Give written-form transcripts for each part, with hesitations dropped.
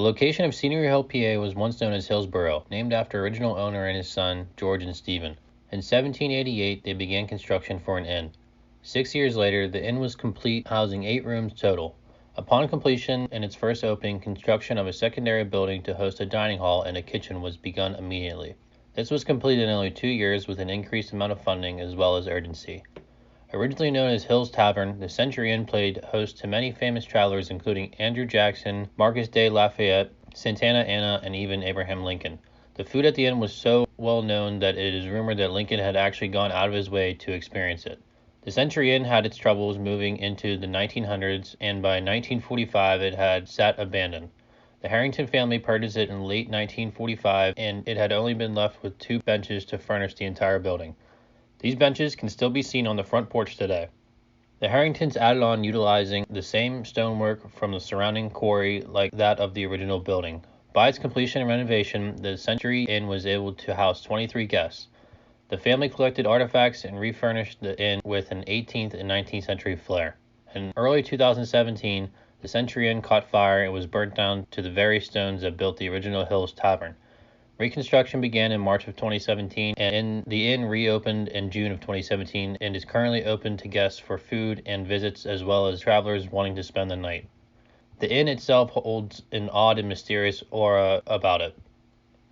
The location of Scenery Hill, PA was once known as Hillsborough, named after original owner and his son, George and Stephen. In 1788, they began construction for an inn. 6 years later, the inn was complete, housing 8 rooms total. Upon completion and its first opening, construction of a secondary building to host a dining hall and a kitchen was begun immediately. This was completed in only 2 years with an increased amount of funding as well as urgency. Originally known as Hill's Tavern, the Century Inn played host to many famous travelers including Andrew Jackson, Marcus de Lafayette, Santana Anna, and even Abraham Lincoln. The food at the inn was so well known that it is rumored that Lincoln had actually gone out of his way to experience it. The Century Inn had its troubles moving into the 1900s, and by 1945 it had sat abandoned. The Harrington family purchased it in late 1945, and it had only been left with 2 benches to furnish the entire building. These benches can still be seen on the front porch today. The Harringtons added on utilizing the same stonework from the surrounding quarry like that of the original building. By its completion and renovation, the Century Inn was able to house 23 guests. The family collected artifacts and refurnished the inn with an 18th and 19th century flair. In early 2017, the Century Inn caught fire and was burnt down to the very stones that built the original Hill's Tavern. Reconstruction began in March of 2017, and the inn reopened in June of 2017 and is currently open to guests for food and visits as well as travelers wanting to spend the night. The inn itself holds an odd and mysterious aura about it.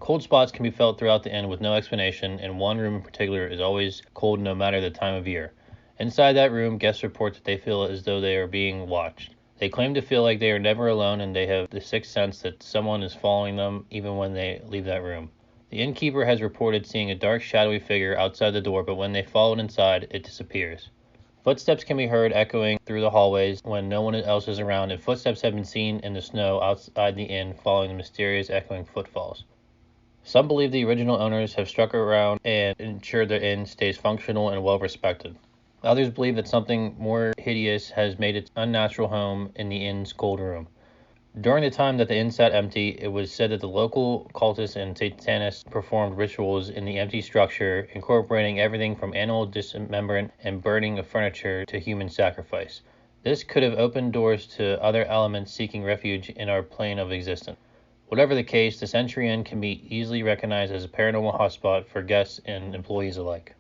Cold spots can be felt throughout the inn with no explanation, and one room in particular is always cold no matter the time of year. Inside that room, guests report that they feel as though they are being watched. They claim to feel like they are never alone, and they have the sixth sense that someone is following them even when they leave that room. The innkeeper has reported seeing a dark, shadowy figure outside the door, but when they follow it inside, it disappears. Footsteps can be heard echoing through the hallways when no one else is around, and footsteps have been seen in the snow outside the inn following the mysterious echoing footfalls. Some believe the original owners have stuck around and ensured the inn stays functional and well respected. Others believe that something more hideous has made its unnatural home in the inn's cold room. During the time that the inn sat empty, it was said that the local cultists and Satanists performed rituals in the empty structure, incorporating everything from animal dismemberment and burning of furniture to human sacrifice. This could have opened doors to other elements seeking refuge in our plane of existence. Whatever the case, the Century Inn can be easily recognized as a paranormal hotspot for guests and employees alike.